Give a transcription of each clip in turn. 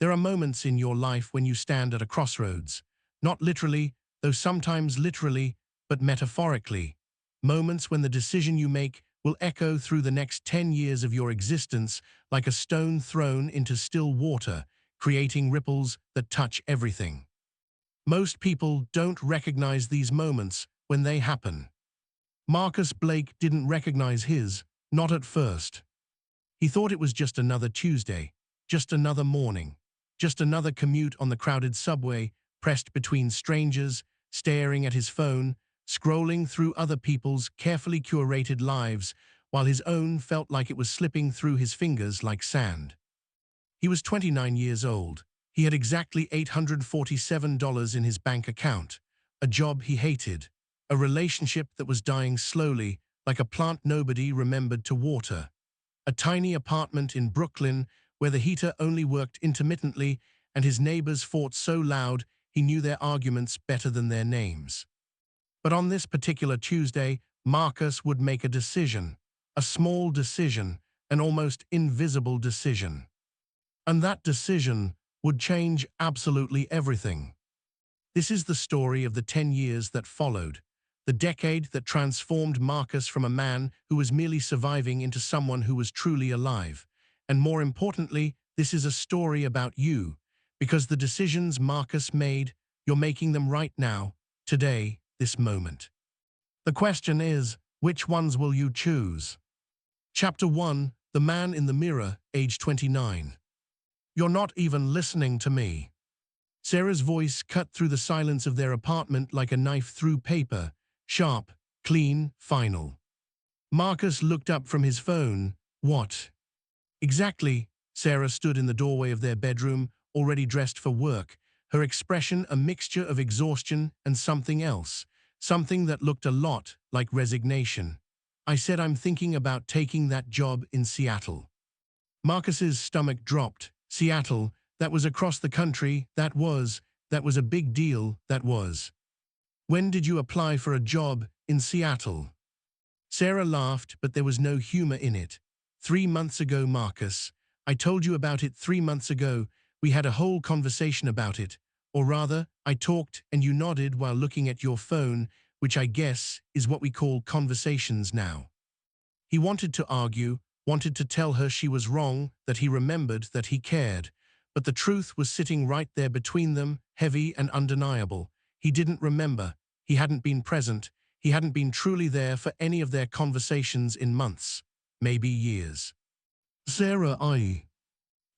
There are moments in your life when you stand at a crossroads, not literally, though sometimes literally, but metaphorically. Moments when the decision you make will echo through the next 10 years of your existence like a stone thrown into still water, creating ripples that touch everything. Most people don't recognize these moments when they happen. Marcus Blake didn't recognize his, not at first. He thought it was just another Tuesday, just another morning, just another commute on the crowded subway, pressed between strangers, staring at his phone, scrolling through other people's carefully curated lives, while his own felt like it was slipping through his fingers like sand. He was 29 years old. He had exactly $847 in his bank account, a job he hated, a relationship that was dying slowly like a plant nobody remembered to water, a tiny apartment in Brooklyn where the heater only worked intermittently and his neighbors fought so loud he knew their arguments better than their names. But on this particular Tuesday, Marcus would make a decision, a small decision, an almost invisible decision. And that decision would change absolutely everything. This is the story of the 10 years that followed, the decade that transformed Marcus from a man who was merely surviving into someone who was truly alive. And more importantly, this is a story about you, because the decisions Marcus made, you're making them right now, today, this moment. The question is, which ones will you choose? Chapter 1, The Man in the Mirror, age 29. You're not even listening to me. Sarah's voice cut through the silence of their apartment like a knife through paper, sharp, clean, final. Marcus looked up from his phone. What? Exactly. Sarah stood in the doorway of their bedroom, already dressed for work, her expression a mixture of exhaustion and something else, something that looked a lot like resignation. I said I'm thinking about taking that job in Seattle. Marcus's stomach dropped. Seattle, that was across the country, that was a big deal, that was. When did you apply for a job in Seattle? Sarah laughed, but there was no humor in it. 3 months ago, Marcus. I told you about it 3 months ago. We had a whole conversation about it. Or rather, I talked and you nodded while looking at your phone, which I guess is what we call conversations now. He wanted to argue, wanted to tell her she was wrong, that he remembered, that he cared. But the truth was sitting right there between them, heavy and undeniable. He didn't remember. He hadn't been present. He hadn't been truly there for any of their conversations in months, maybe years. Sarah, I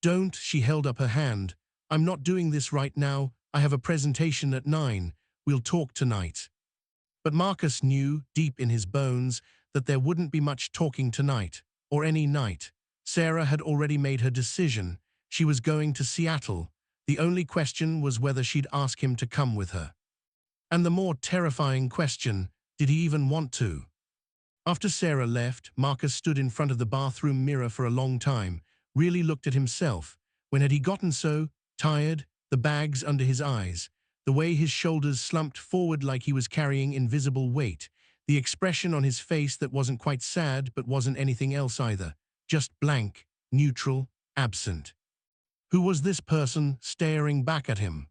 don't, she held up her hand. I'm not doing this right now. I have a presentation at 9. We'll talk tonight. But Marcus knew, deep in his bones, that there wouldn't be much talking tonight, or any night. Sarah had already made her decision. She was going to Seattle. The only question was whether she'd ask him to come with her. And the more terrifying question, did he even want to? After Sarah left, Marcus stood in front of the bathroom mirror for a long time, really looked at himself. When had he gotten so tired? The bags under his eyes, the way his shoulders slumped forward like he was carrying invisible weight, the expression on his face that wasn't quite sad but wasn't anything else either, just blank, neutral, absent. Who was this person staring back at him?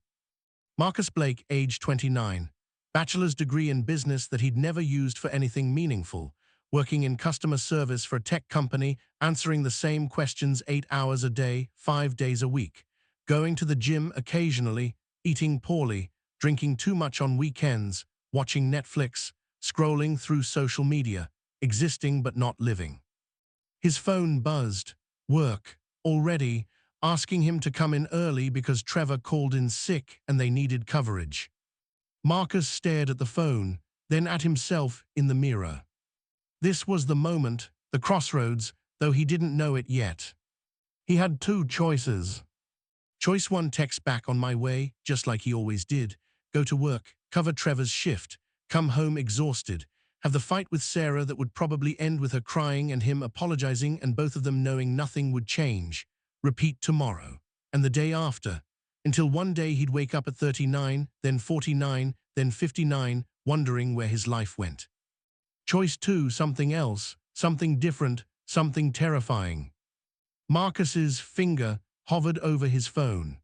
Marcus Blake, age 29, bachelor's degree in business that he'd never used for anything meaningful, working in customer service for a tech company, answering the same questions 8 hours a day, 5 days a week, going to the gym occasionally, eating poorly, drinking too much on weekends, watching Netflix, scrolling through social media, existing but not living. His phone buzzed. Work, already, asking him to come in early because Trevor called in sick and they needed coverage. Marcus stared at the phone, then at himself in the mirror. This was the moment, the crossroads, though he didn't know it yet. He had 2 choices. Choice 1, text back on my way, just like he always did, go to work, cover Trevor's shift, come home exhausted, have the fight with Sarah that would probably end with her crying and him apologizing and both of them knowing nothing would change. Repeat tomorrow, and the day after, until one day he'd wake up at 39, then 49, then 59, wondering where his life went. Choice 2, something else, something different, something terrifying. Marcus's finger hovered over his phone.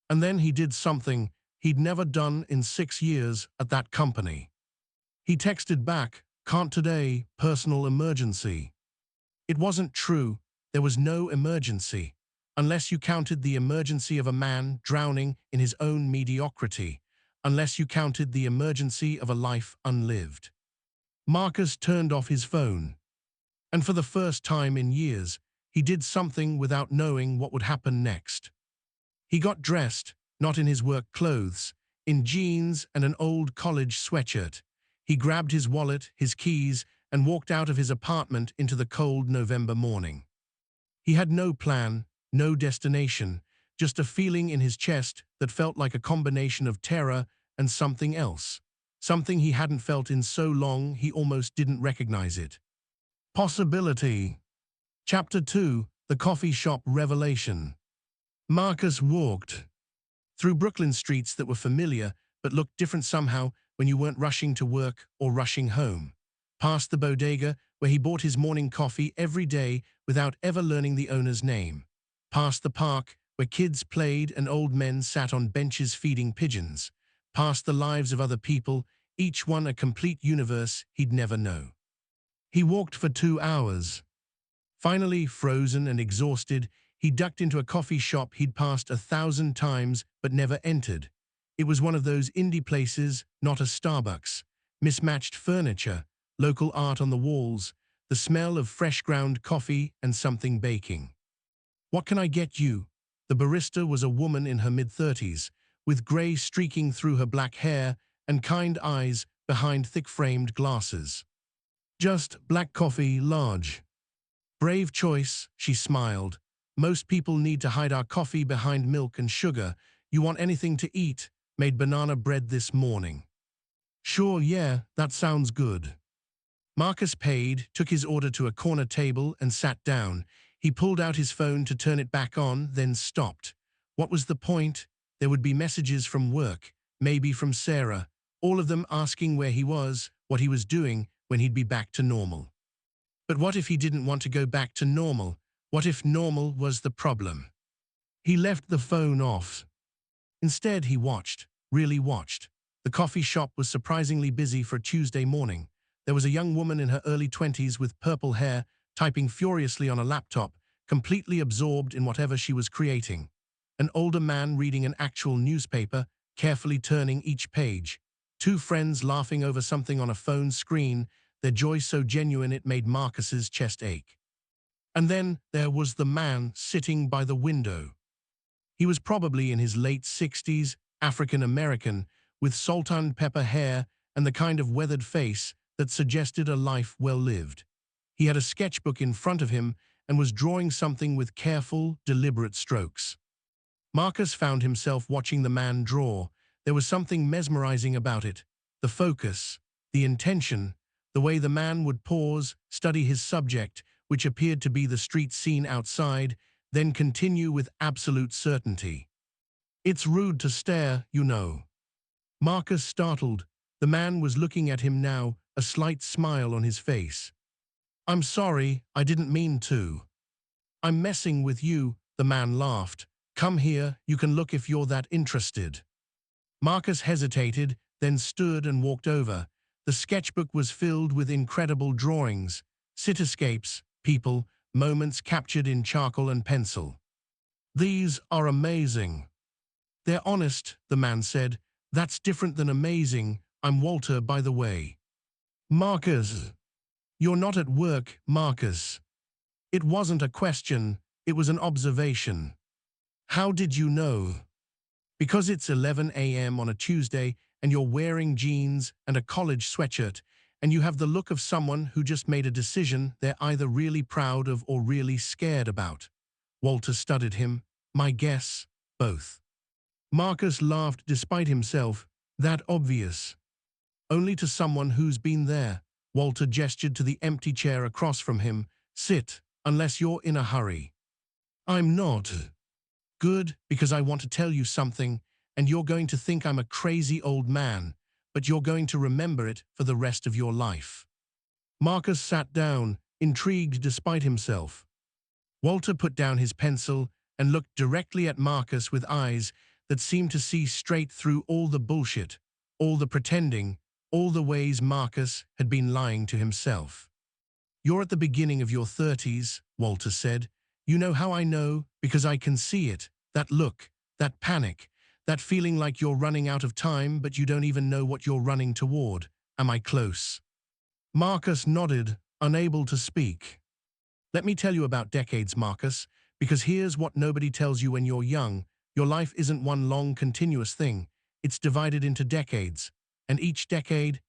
And then he did something he'd never done in 6 years at that company. He texted back, "Can't today, personal emergency." It wasn't true. There was no emergency, unless you counted the emergency of a man drowning in his own mediocrity, unless you counted the emergency of a life unlived. Marcus turned off his phone. And for the first time in years, he did something without knowing what would happen next. He got dressed, not in his work clothes, in jeans and an old college sweatshirt. He grabbed his wallet, his keys, and walked out of his apartment into the cold November morning. He had no plan, no destination, just a feeling in his chest that felt like a combination of terror and something else, something he hadn't felt in so long he almost didn't recognize it. Possibility. Chapter 2, The Coffee Shop Revelation. Marcus walked through Brooklyn streets that were familiar but looked different somehow when you weren't rushing to work or rushing home. Past the bodega where he bought his morning coffee every day without ever learning the owner's name. Past the park where kids played and old men sat on benches feeding pigeons. Past the lives of other people, each one a complete universe he'd never know. He walked for 2 hours. Finally, frozen and exhausted, he ducked into a coffee shop he'd passed 1,000 times but never entered. It was one of those indie places, not a Starbucks. Mismatched furniture, local art on the walls, the smell of fresh ground coffee and something baking. "What can I get you?" The barista was a woman in her mid-30s, with gray streaking through her black hair and kind eyes behind thick-framed glasses. "Just black coffee, large." "Brave choice," she smiled. "Most people need to hide our coffee behind milk and sugar. You want anything to eat? Made banana bread this morning." "Sure, yeah, that sounds good." Marcus paid, took his order to a corner table and sat down. He pulled out his phone to turn it back on, then stopped. What was the point? There would be messages from work, maybe from Sarah, all of them asking where he was, what he was doing, when he'd be back to normal. But what if he didn't want to go back to normal? What if normal was the problem? He left the phone off. Instead, he watched, really watched. The coffee shop was surprisingly busy for a Tuesday morning. There was a young woman in her early 20s with purple hair, typing furiously on a laptop, completely absorbed in whatever she was creating. An older man reading an actual newspaper, carefully turning each page. Two friends laughing over something on a phone screen, their joy so genuine it made Marcus's chest ache. And then there was the man sitting by the window. He was probably in his late 60s, African-American, with salt and pepper hair and the kind of weathered face that suggested a life well lived. He had a sketchbook in front of him and was drawing something with careful, deliberate strokes. Marcus found himself watching the man draw. There was something mesmerizing about it. The focus, the intention, the way the man would pause, study his subject, which appeared to be the street scene outside, then continue with absolute certainty. "It's rude to stare, you know." Marcus startled. The man was looking at him now, a slight smile on his face. "I'm sorry, I didn't mean to." "I'm messing with you," the man laughed. "Come here, you can look if you're that interested." Marcus hesitated, then stood and walked over. The sketchbook was filled with incredible drawings, cityscapes, people, moments captured in charcoal and pencil. "These are amazing." "They're honest," the man said. "That's different than amazing. I'm Walter, by the way." "Marcus." "You're not at work, Marcus." It wasn't a question, it was an observation. "How did you know?" "Because it's 11 a.m. on a Tuesday and you're wearing jeans and a college sweatshirt, and you have the look of someone who just made a decision they're either really proud of or really scared about." Walter studied him. "My guess, both." Marcus laughed despite himself. "That obvious?" "Only to someone who's been there." Walter gestured to the empty chair across from him. "Sit, unless you're in a hurry." "I'm not." "Good, because I want to tell you something, and you're going to think I'm a crazy old man, but you're going to remember it for the rest of your life." Marcus sat down, intrigued despite himself. Walter put down his pencil, and looked directly at Marcus with eyes that seemed to see straight through all the bullshit, all the pretending, all the ways Marcus had been lying to himself. "You're at the beginning of your 30s, Walter said. "You know how I know? Because I can see it. That look, that panic, that feeling like you're running out of time but you don't even know what you're running toward. Am I close?" Marcus nodded, unable to speak. "Let me tell you about decades, Marcus, because here's what nobody tells you when you're young. Your life isn't one long continuous thing. It's divided into decades. And each decade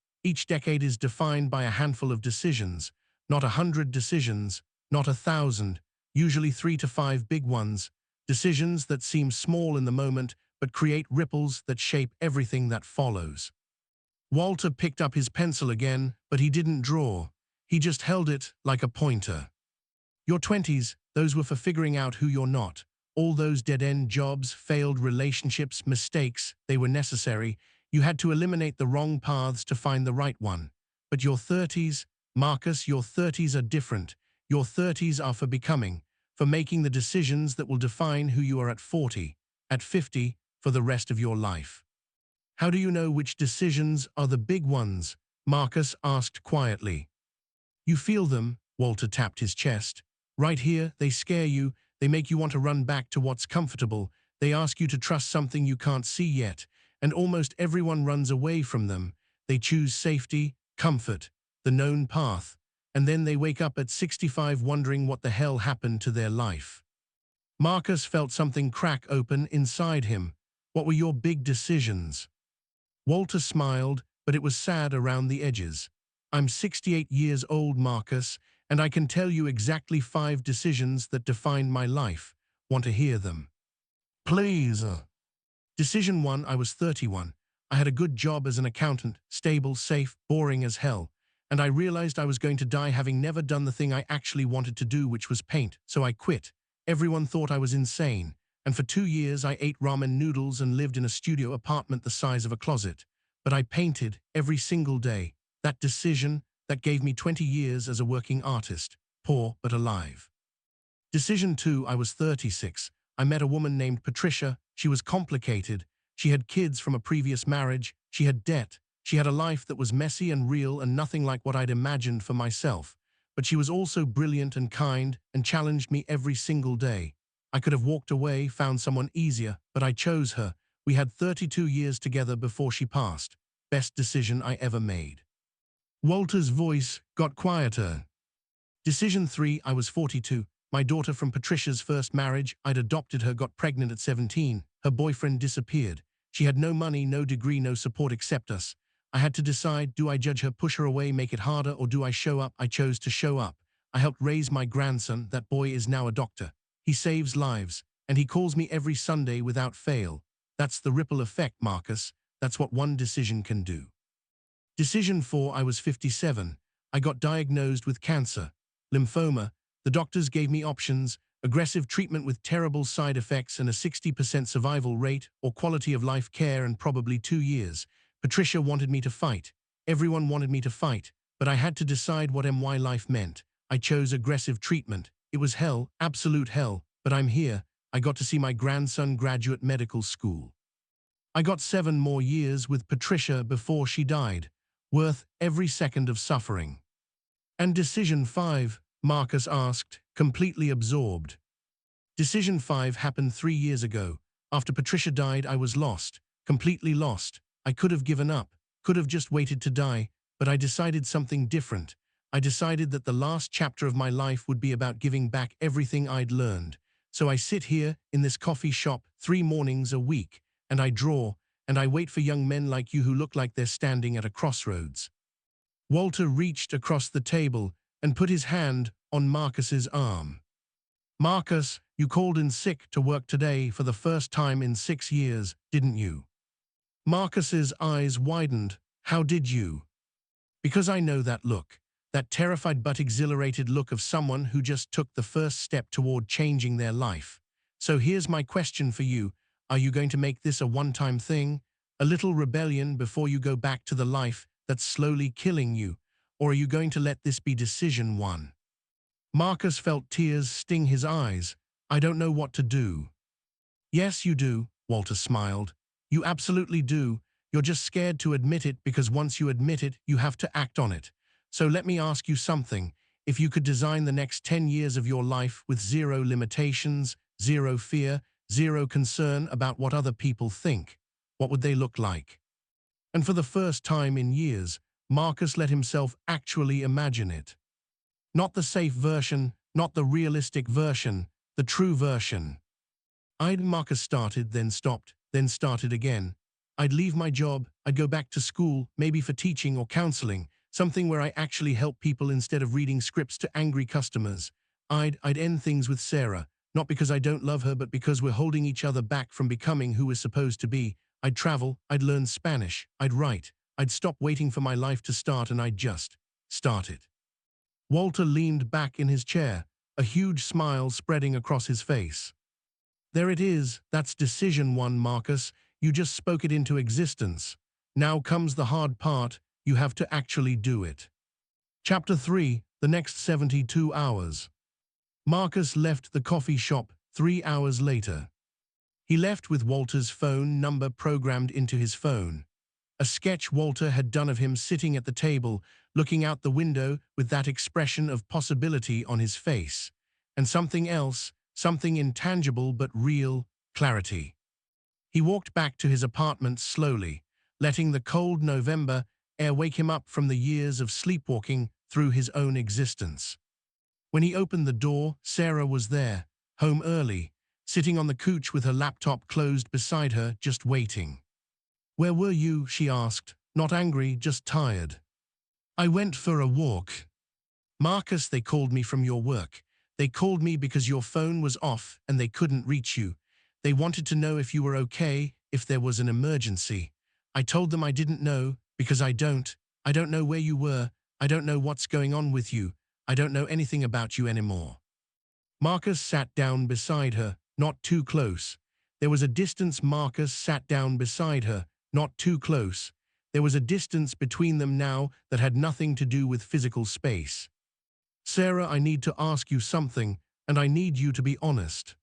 is defined by a handful of decisions. Not 100 decisions, not 1,000, usually 3 to 5 big ones. Decisions that seem small in the moment but create ripples that shape everything that follows." Walter picked up his pencil again, but he didn't draw. He just held it like a pointer. "Your 20s, those were for figuring out who you're not. All those dead-end jobs, failed relationships, mistakes, they were necessary. You had to eliminate the wrong paths to find the right one. But your 30s, Marcus, your 30s are different. Your 30s are for becoming, for making the decisions that will define who you are at 40, at 50, for the rest of your life." "How do you know which decisions are the big ones?" Marcus asked quietly. "You feel them," Walter tapped his chest. "Right here, they scare you, they make you want to run back to what's comfortable, they ask you to trust something you can't see yet, and almost everyone runs away from them. They choose safety, comfort, the known path, and then they wake up at 65 wondering what the hell happened to their life." Marcus felt something crack open inside him. "What were your big decisions?" Walter smiled, but it was sad around the edges. "I'm 68 years old, Marcus, and I can tell you exactly 5 decisions that defined my life. Want to hear them?" "Please." Decision 1, I was 31. I had a good job as an accountant, stable, safe, boring as hell. And I realized I was going to die having never done the thing I actually wanted to do, which was paint, so I quit. Everyone thought I was insane. And for 2 years I ate ramen noodles and lived in a studio apartment the size of a closet. But I painted every single day. That decision, that gave me 20 years as a working artist, poor but alive. Decision 2, I was 36. I met a woman named Patricia. She was complicated. She had kids from a previous marriage. She had debt. She had a life that was messy and real and nothing like what I'd imagined for myself. But she was also brilliant and kind and challenged me every single day. I could have walked away, found someone easier, but I chose her. We had 32 years together before she passed. Best decision I ever made. Walter's voice got quieter. Decision 3, I was 42. My daughter from Patricia's first marriage, I'd adopted her, got pregnant at 17. Her boyfriend disappeared. She had no money, no degree, no support except us. I had to decide, do I judge her, push her away, make it harder, or do I show up? I chose to show up. I helped raise my grandson. That boy is now a doctor. He saves lives, and he calls me every Sunday without fail. That's the ripple effect, Marcus. That's what one decision can do. Decision 4, I was 57. I got diagnosed with cancer, lymphoma. The doctors gave me options: aggressive treatment with terrible side effects and a 60% survival rate, or quality of life care and probably 2 years. Patricia wanted me to fight. Everyone wanted me to fight, but I had to decide what my life meant. I chose aggressive treatment. It was hell, absolute hell, but I'm here. I got to see my grandson graduate medical school. I got 7 more years with Patricia before she died, worth every second of suffering. And decision 5, Marcus asked, completely absorbed. Decision 5 happened 3 years ago. After Patricia died, I was lost, completely lost. I could have given up, could have just waited to die, but I decided something different. I decided that the last chapter of my life would be about giving back everything I'd learned. So I sit here in this coffee shop 3 mornings a week, and I draw, and I wait for young men like you who look like they're standing at a crossroads. Walter reached across the table and put his hand on Marcus's arm. Marcus, you called in sick to work today for the first time in 6 years, didn't you? Marcus's eyes widened. How did you? Because I know that look. That terrified but exhilarated look of someone who just took the first step toward changing their life. So here's my question for you. Are you going to make this a one-time thing? A little rebellion before you go back to the life that's slowly killing you? Or are you going to let this be decision 1? Marcus felt tears sting his eyes. I don't know what to do. Yes, you do, Walter smiled. You absolutely do. You're just scared to admit it because once you admit it, you have to act on it. So let me ask you something. If you could design the next 10 years of your life with zero limitations, zero fear, zero concern about what other people think, what would they look like? And for the first time in years, Marcus let himself actually imagine it. Not the safe version, not the realistic version, the true version. Marcus started, then stopped, then started again. I'd leave my job, I'd go back to school, maybe for teaching or counseling, something where I actually help people instead of reading scripts to angry customers. I'd end things with Sarah, not because I don't love her, but because we're holding each other back from becoming who we're supposed to be. I'd travel, I'd learn Spanish, I'd write, I'd stop waiting for my life to start and I'd just start it. Walter leaned back in his chair, a huge smile spreading across his face. There it is, that's decision one, Marcus. You just spoke it into existence. Now comes the hard part, you have to actually do it. Chapter 3, the next 72 hours. Marcus left the coffee shop 3 hours later. He left with Walter's phone number programmed into his phone. A sketch Walter had done of him sitting at the table, looking out the window with that expression of possibility on his face. And something else, something intangible but real, clarity. He walked back to his apartment slowly, letting the cold November air wake him up from the years of sleepwalking through his own existence. When he opened the door, Sarah was there, home early, sitting on the couch with her laptop closed beside her, just waiting. "Where were you?" she asked, not angry, just tired. "I went for a walk." "Marcus, they called me from your work. They called me because your phone was off and they couldn't reach you. They wanted to know if you were okay, if there was an emergency. I told them I didn't know, because I don't know where you were, I don't know what's going on with you, I don't know anything about you anymore." Marcus sat down beside her, not too close. There was a distance. Marcus sat down beside her, not too close. There was a distance between them now that had nothing to do with physical space. "Sarah, I need to ask you something, and I need you to be honest."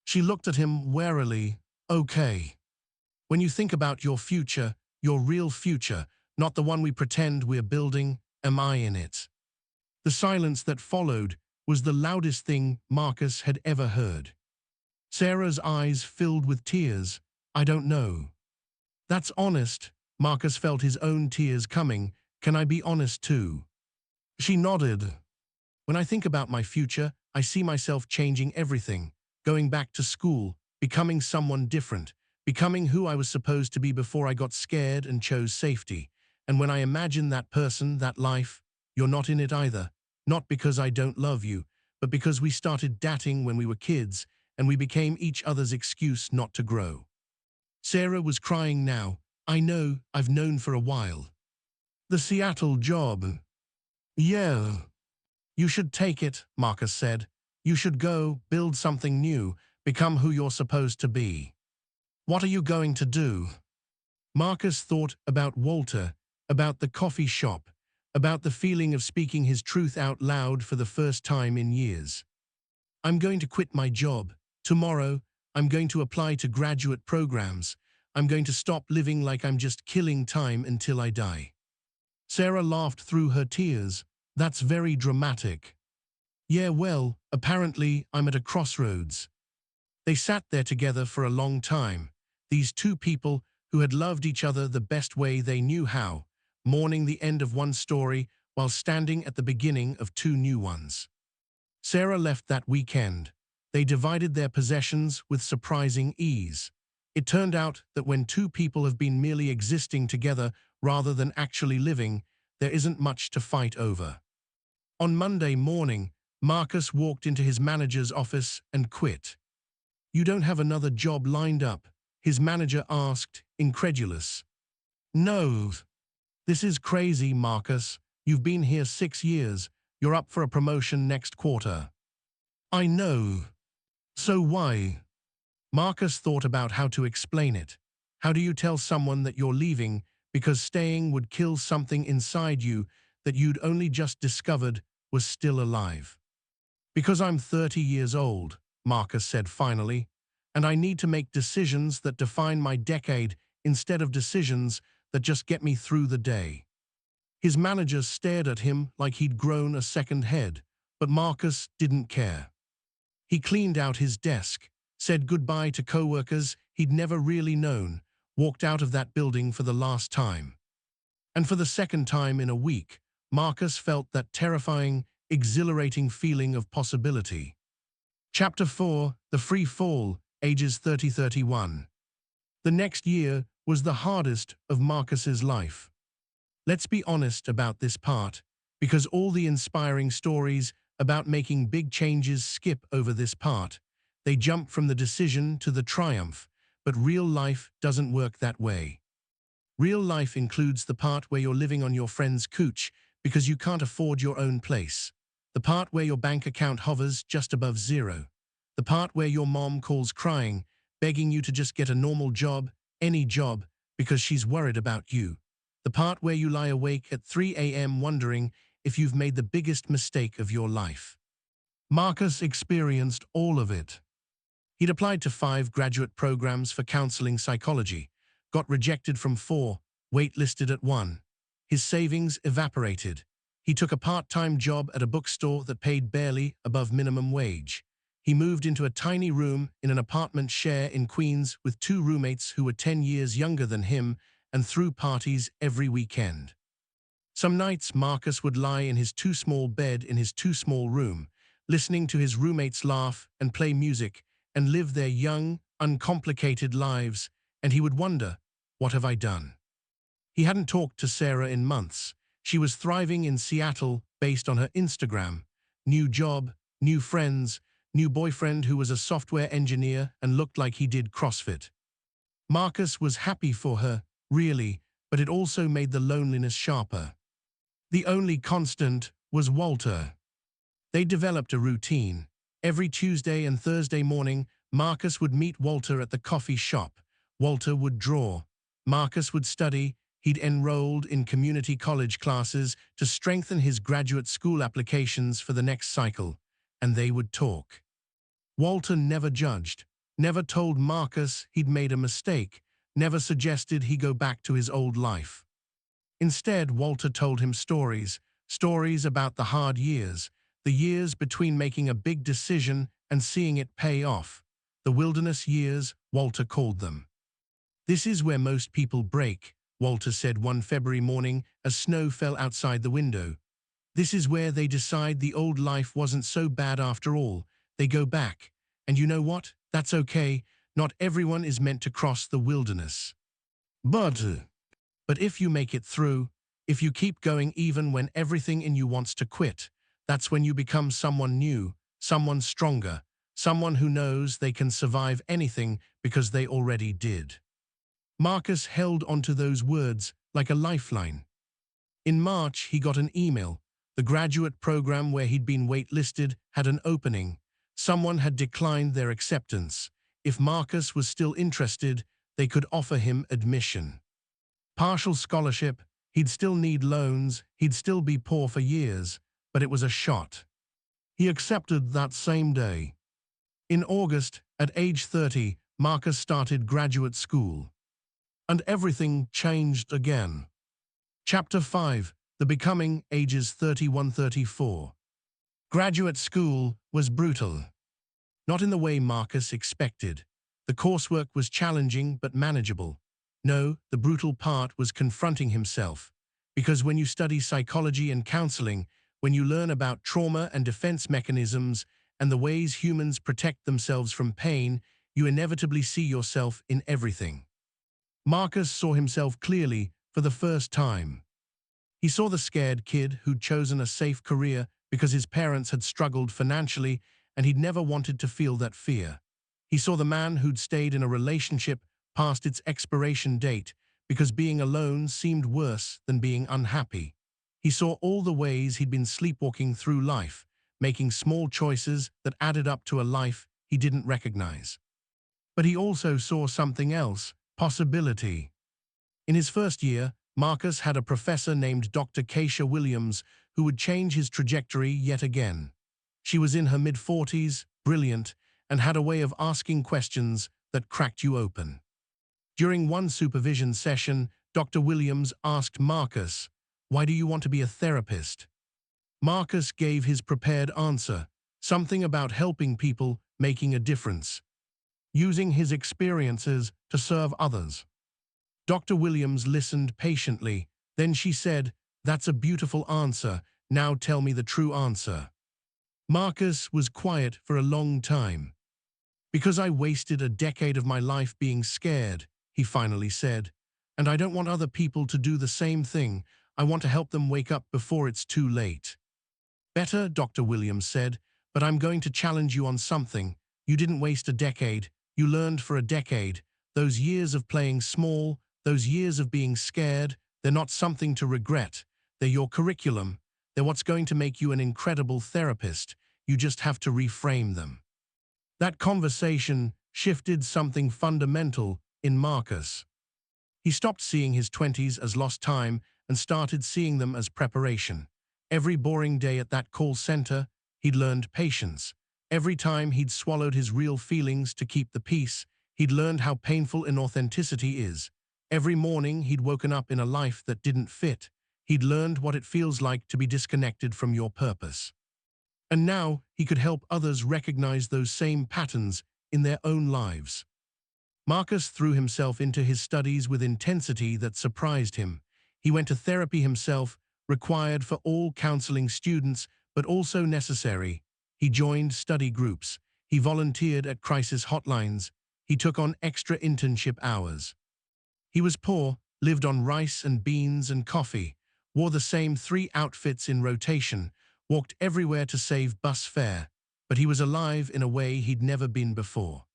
She looked at him warily. "Okay. When you think about your future, your real future, not the one we pretend we're building, am I in it?" The silence that followed was the loudest thing Marcus had ever heard. Sarah's eyes filled with tears. "I don't know." "That's honest." Marcus felt his own tears coming. "Can I be honest too?" She nodded. "When I think about my future, I see myself changing everything, going back to school, becoming someone different, becoming who I was supposed to be before I got scared and chose safety. And when I imagine that person, that life, you're not in it either. Not because I don't love you, but because we started dating when we were kids, and we became each other's excuse not to grow." Sarah was crying now. "I know, I've known for a while." "The Seattle job." "Yeah." "You should take it," Marcus said. "You should go, build something new, become who you're supposed to be." "What are you going to do?" Marcus thought about Walter, about the coffee shop, about the feeling of speaking his truth out loud for the first time in years. "I'm going to quit my job. Tomorrow, I'm going to apply to graduate programs. I'm going to stop living like I'm just killing time until I die." Sarah laughed through her tears. "That's very dramatic." "Yeah, well, apparently I'm at a crossroads." They sat there together for a long time, these two people who had loved each other the best way they knew how, mourning the end of one story while standing at the beginning of two new ones. Sarah left that weekend. They divided their possessions with surprising ease. It turned out that when two people have been merely existing together rather than actually living, there isn't much to fight over. On Monday morning, Marcus walked into his manager's office and quit. "You don't have another job lined up?" his manager asked, incredulous. "No." "This is crazy, Marcus. You've been here 6 years. You're up for a promotion next quarter." "I know. So why?" Marcus thought about how to explain it. How do you tell someone that you're leaving because staying would kill something inside you that you'd only just discovered was still alive? "Because I'm 30 years old." Marcus said finally, and I need to make decisions that define my decade instead of decisions that just get me through the day. His manager stared at him like he'd grown a second head, but Marcus didn't care. He cleaned out his desk, said goodbye to co-workers he'd never really known, walked out of that building for the last time. And for the second time in a week, Marcus felt that terrifying, exhilarating feeling of possibility. Chapter 4, The Free Fall, ages 30-31. The next year was the hardest of Marcus's life. Let's be honest about this part, because all the inspiring stories about making big changes skip over this part. They jump from the decision to the triumph, but real life doesn't work that way. Real life includes the part where you're living on your friend's couch because you can't afford your own place. The part where your bank account hovers just above zero. The part where your mom calls crying, begging you to just get a normal job, any job, because she's worried about you. The part where you lie awake at 3 a.m. wondering if you've made the biggest mistake of your life. Marcus experienced all of it. He'd applied to 5 graduate programs for counseling psychology, got rejected from 4, waitlisted at 1. His savings evaporated. He took a part-time job at a bookstore that paid barely above minimum wage. He moved into a tiny room in an apartment share in Queens with 2 roommates who were 10 years younger than him and threw parties every weekend. Some nights Marcus would lie in his too small bed in his too small room, listening to his roommates laugh and play music and live their young, uncomplicated lives, and he would wonder, what have I done? He hadn't talked to Sarah in months. She was thriving in Seattle based on her Instagram. New job, new friends, new boyfriend who was a software engineer and looked like he did CrossFit. Marcus was happy for her, really, but it also made the loneliness sharper. The only constant was Walter. They developed a routine. Every Tuesday and Thursday morning, Marcus would meet Walter at the coffee shop. Walter would draw. Marcus would study. He'd enrolled in community college classes to strengthen his graduate school applications for the next cycle, and they would talk. Walter never judged, never told Marcus he'd made a mistake, never suggested he go back to his old life. Instead, Walter told him stories about the hard years, the years between making a big decision and seeing it pay off. The wilderness years, Walter called them. This is where most people break, Walter said one February morning as snow fell outside the window. This is where they decide the old life wasn't so bad after all. They go back. And you know what? That's okay. Not everyone is meant to cross the wilderness. But if you make it through, if you keep going even when everything in you wants to quit, that's when you become someone new, someone stronger, someone who knows they can survive anything because they already did. Marcus held onto those words like a lifeline. In March, he got an email. The graduate program where he'd been waitlisted had an opening. Someone had declined their acceptance. If Marcus was still interested, they could offer him admission. Partial scholarship, he'd still need loans, he'd still be poor for years, but it was a shot. He accepted that same day. In August, at age 30, Marcus started graduate school. And everything changed again. Chapter 5, The Becoming, ages 31-34. Graduate school was brutal. Not in the way Marcus expected. The coursework was challenging but manageable. No, the brutal part was confronting himself. Because when you study psychology and counseling, when you learn about trauma and defense mechanisms and the ways humans protect themselves from pain, you inevitably see yourself in everything. Marcus saw himself clearly for the first time. He saw the scared kid who'd chosen a safe career because his parents had struggled financially and he'd never wanted to feel that fear. He saw the man who'd stayed in a relationship past its expiration date because being alone seemed worse than being unhappy. He saw all the ways he'd been sleepwalking through life, making small choices that added up to a life he didn't recognize. But he also saw something else, possibility. In his first year, Marcus had a professor named Dr. Keisha Williams who would change his trajectory yet again. She was in her mid-40s, brilliant, and had a way of asking questions that cracked you open. During one supervision session, Dr. Williams asked Marcus, "Why do you want to be a therapist?" Marcus gave his prepared answer, something about helping people, making a difference, using his experiences to serve others. Dr. Williams listened patiently. Then she said, "That's a beautiful answer. Now tell me the true answer." Marcus was quiet for a long time. "Because I wasted a decade of my life being scared," he finally said, "and I don't want other people to do the same thing. I want to help them wake up before it's too late." "Better," Dr. Williams said, "but I'm going to challenge you on something. You didn't waste a decade. You learned for a decade. Those years of playing small, those years of being scared, they're not something to regret. They're your curriculum. They're what's going to make you an incredible therapist. You just have to reframe them." That conversation shifted something fundamental in Marcus. He stopped seeing his 20s as lost time and started seeing them as preparation. Every boring day at that call center, he'd learned patience. Every time he'd swallowed his real feelings to keep the peace, he'd learned how painful inauthenticity is. Every morning he'd woken up in a life that didn't fit. He'd learned what it feels like to be disconnected from your purpose. And now he could help others recognize those same patterns in their own lives. Marcus threw himself into his studies with intensity that surprised him. He went to therapy himself, required for all counseling students, but also necessary. He joined study groups. He volunteered at crisis hotlines. He took on extra internship hours. He was poor, lived on rice and beans and coffee, wore the same 3 outfits in rotation, walked everywhere to save bus fare, but he was alive in a way he'd never been before.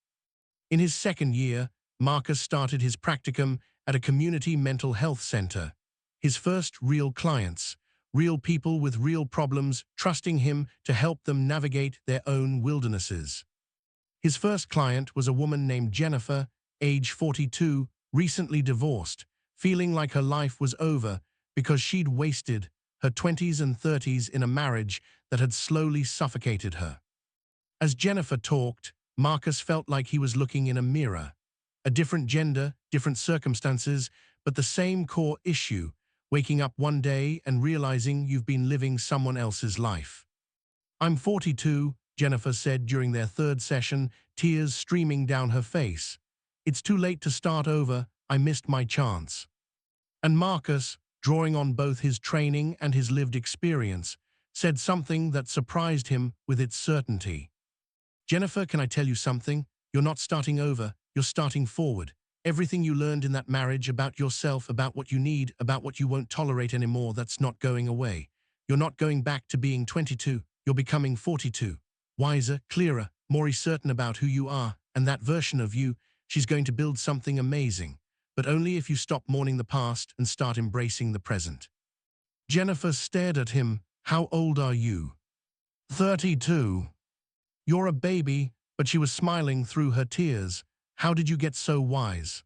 In his second year, Marcus started his practicum at a community mental health center. His first real clients, real people with real problems, trusting him to help them navigate their own wildernesses. His first client was a woman named Jennifer, age 42, recently divorced, feeling like her life was over because she'd wasted her 20s and 30s in a marriage that had slowly suffocated her. As Jennifer talked, Marcus felt like he was looking in a mirror. A different gender, different circumstances, but the same core issue, waking up one day and realizing you've been living someone else's life. "I'm 42, Jennifer said during their third session, tears streaming down her face. "It's too late to start over. I missed my chance." And Marcus, drawing on both his training and his lived experience, said something that surprised him with its certainty. "Jennifer, can I tell you something? You're not starting over, you're starting forward. Everything you learned in that marriage about yourself, about what you need, about what you won't tolerate anymore, that's not going away. You're not going back to being 22, you're becoming 42. Wiser, clearer, more certain about who you are, and that version of you, she's going to build something amazing. But only if you stop mourning the past and start embracing the present." Jennifer stared at him. "How old are you?" 32. "You're a baby," but she was smiling through her tears. "How did you get so wise?"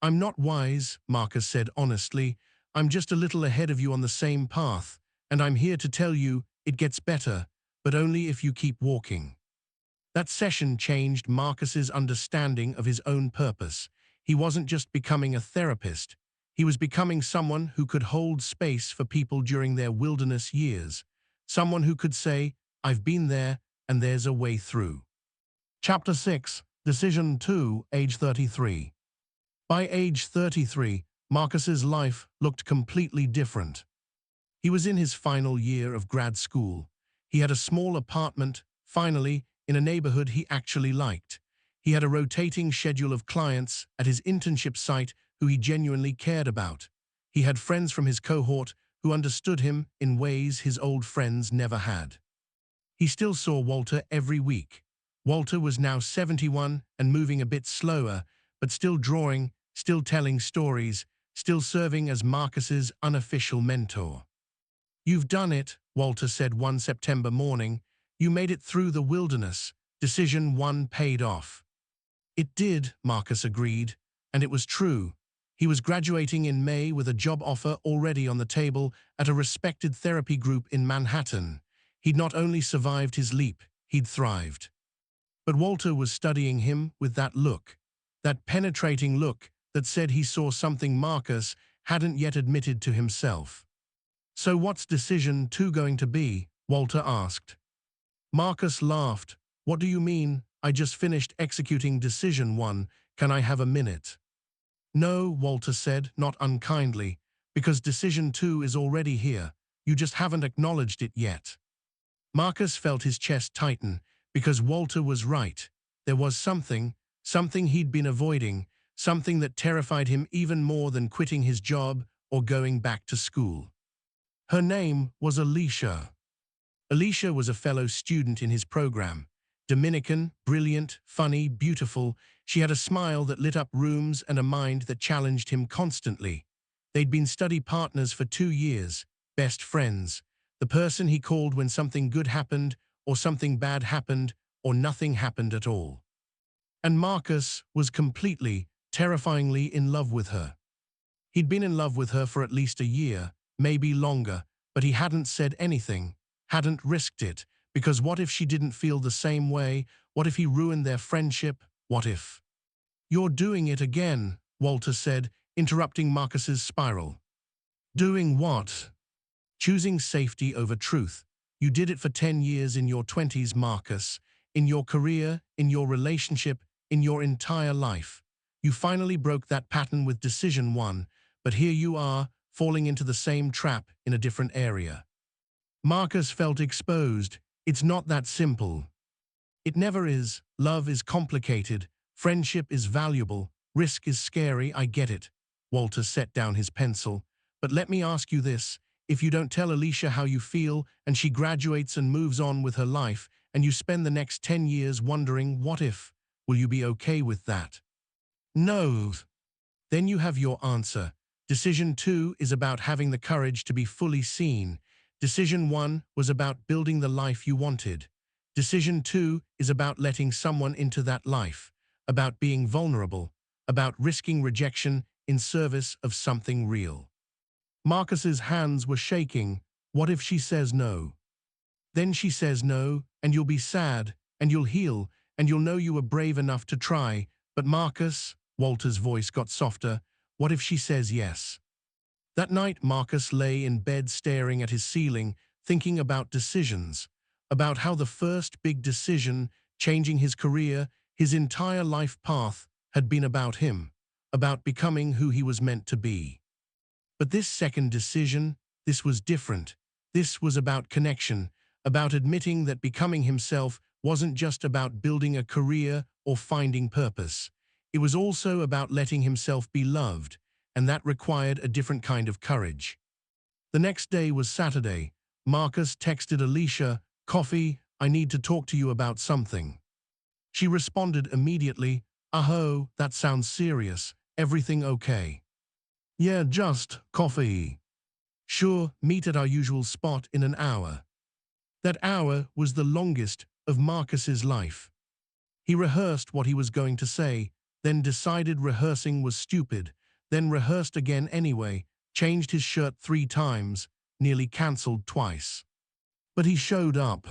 "I'm not wise," Marcus said honestly. "I'm just a little ahead of you on the same path, and I'm here to tell you it gets better, but only if you keep walking." That session changed Marcus's understanding of his own purpose. He wasn't just becoming a therapist. He was becoming someone who could hold space for people during their wilderness years. Someone who could say, "I've been there, and there's a way through." Chapter 6, Decision 2, age 33. By age 33, Marcus's life looked completely different. He was in his final year of grad school. He had a small apartment, finally, in a neighborhood he actually liked. He had a rotating schedule of clients at his internship site who he genuinely cared about. He had friends from his cohort who understood him in ways his old friends never had. He still saw Walter every week. Walter was now 71 and moving a bit slower, but still drawing, still telling stories, still serving as Marcus's unofficial mentor. "You've done it," Walter said one September morning. "You made it through the wilderness. Decision 1 paid off." It did, Marcus agreed, and it was true. He was graduating in May with a job offer already on the table at a respected therapy group in Manhattan. He'd not only survived his leap, he'd thrived. But Walter was studying him with that look, that penetrating look that said he saw something Marcus hadn't yet admitted to himself. "So what's decision 2 going to be?" Walter asked. Marcus laughed. "What do you mean? I just finished executing decision 1. Can I have a minute?" "No," Walter said, not unkindly, "because decision 2 is already here. You just haven't acknowledged it yet." Marcus felt his chest tighten, because Walter was right. There was something he'd been avoiding, something that terrified him even more than quitting his job or going back to school. Her name was Alicia. Alicia was a fellow student in his program. Dominican, brilliant, funny, beautiful, she had a smile that lit up rooms and a mind that challenged him constantly. They'd been study partners for 2 years, best friends, the person he called when something good happened, or something bad happened, or nothing happened at all. And Marcus was completely, terrifyingly in love with her. He'd been in love with her for at least a year, maybe longer, but he hadn't said anything, hadn't risked it, because what if she didn't feel the same way? What if he ruined their friendship? What if? "You're doing it again," Walter said, interrupting Marcus's spiral. "Doing what?" "Choosing safety over truth. You did it for 10 years in your 20s, Marcus. In your career, in your relationship, in your entire life. You finally broke that pattern with decision 1, but here you are, falling into the same trap in a different area." Marcus felt exposed. It's not that simple. It never is. Love is complicated. Friendship is valuable. Risk is scary, I get it. Walter set down his pencil. But let me ask you this. If you don't tell Alicia how you feel, and she graduates and moves on with her life, and you spend the next 10 years wondering, what if? Will you be okay with that? No. Then you have your answer. Decision 2 is about having the courage to be fully seen. Decision 1 was about building the life you wanted. Decision 2 is about letting someone into that life, about being vulnerable, about risking rejection in service of something real. Marcus's hands were shaking. What if she says no? Then she says no, and you'll be sad, and you'll heal, and you'll know you were brave enough to try. But Marcus, Walter's voice got softer, what if she says yes? That night Marcus lay in bed staring at his ceiling, thinking about decisions, about how the first big decision, changing his career, his entire life path, had been about him, about becoming who he was meant to be. But this second decision, this was different. This was about connection, about admitting that becoming himself wasn't just about building a career or finding purpose. It was also about letting himself be loved, and that required a different kind of courage. The next day was Saturday. Marcus texted Alicia, "Coffee, I need to talk to you about something." She responded immediately, "Oh, that sounds serious. Everything okay?" "Yeah, just coffee." "Sure, meet at our usual spot in an hour." That hour was the longest of Marcus's life. He rehearsed what he was going to say, then decided rehearsing was stupid, then rehearsed again anyway, changed his shirt 3 times, nearly cancelled twice. But he showed up.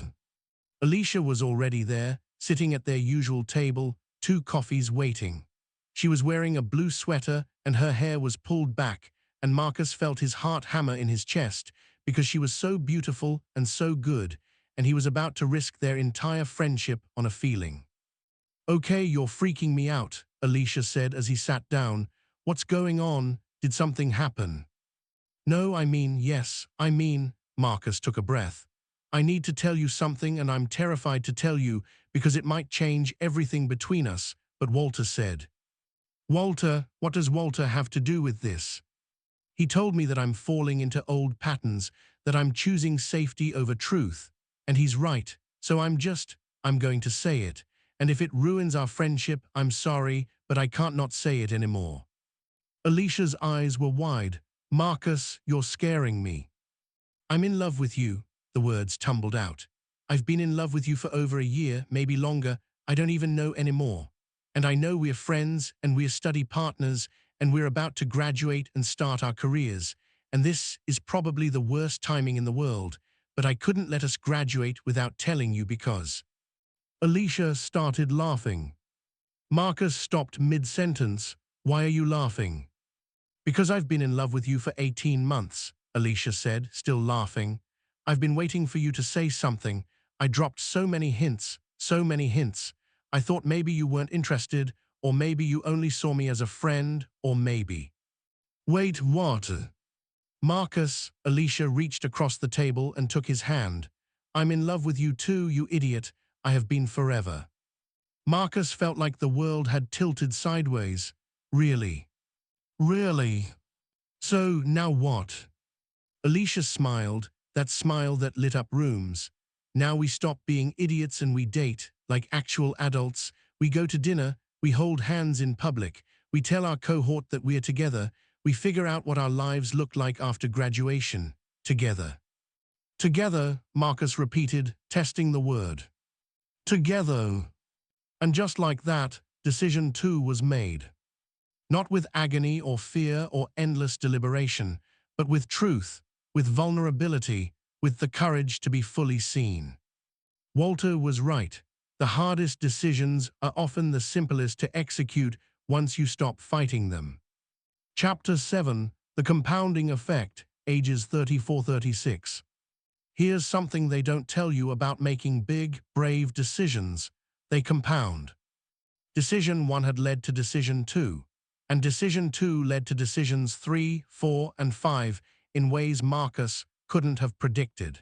Alicia was already there, sitting at their usual table, 2 coffees waiting. She was wearing a blue sweater and her hair was pulled back, and Marcus felt his heart hammer in his chest because she was so beautiful and so good, and he was about to risk their entire friendship on a feeling. "Okay, you're freaking me out," Alicia said as he sat down. "What's going on? Did something happen?" "No, yes, Marcus took a breath. "I need to tell you something and I'm terrified to tell you because it might change everything between us," but Walter said. "Walter, what does Walter have to do with this?" "He told me that I'm falling into old patterns, that I'm choosing safety over truth. And he's right, so I'm going to say it. And if it ruins our friendship, I'm sorry, but I can't not say it anymore." Alicia's eyes were wide. "Marcus, you're scaring me." "I'm in love with you," the words tumbled out. "I've been in love with you for over a year, maybe longer, I don't even know anymore. And I know we're friends, and we're study partners, and we're about to graduate and start our careers. And this is probably the worst timing in the world, but I couldn't let us graduate without telling you because Alicia started laughing. Marcus stopped mid-sentence. Why are you laughing? Because I've been in love with you for 18 months, Alicia said, still laughing. I've been waiting for you to say something. I dropped so many hints, so many hints. I thought maybe you weren't interested, or maybe you only saw me as a friend, or maybe. Wait, what? Marcus, Alicia reached across the table and took his hand. I'm in love with you too, you idiot. I have been forever. Marcus felt like the world had tilted sideways. Really? Really? So, now what? Alicia smiled, that smile that lit up rooms. Now we stop being idiots and we date, like actual adults. We go to dinner, we hold hands in public, we tell our cohort that we are together, we figure out what our lives look like after graduation. Together. Together, Marcus repeated, testing the word. Together. And just like that, decision 2 was made. Not with agony or fear or endless deliberation, but with truth, with vulnerability, with the courage to be fully seen. Walter was right. The hardest decisions are often the simplest to execute once you stop fighting them. Chapter 7, The Compounding Effect, ages 34-36. Here's something they don't tell you about making big, brave decisions. They compound. Decision 1 had led to decision 2, and decision 2 led to decisions 3, 4, and 5 in ways Marcus couldn't have predicted.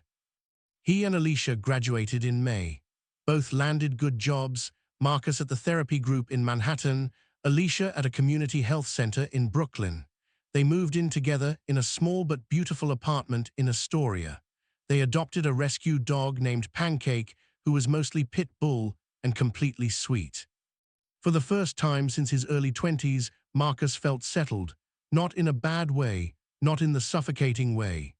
He and Alicia graduated in May. Both landed good jobs, Marcus at the therapy group in Manhattan, Alicia at a community health center in Brooklyn. They moved in together in a small but beautiful apartment in Astoria. They adopted a rescue dog named Pancake, who was mostly pit bull and completely sweet. For the first time since his early 20s, Marcus felt settled, not in a bad way, not in the suffocating way.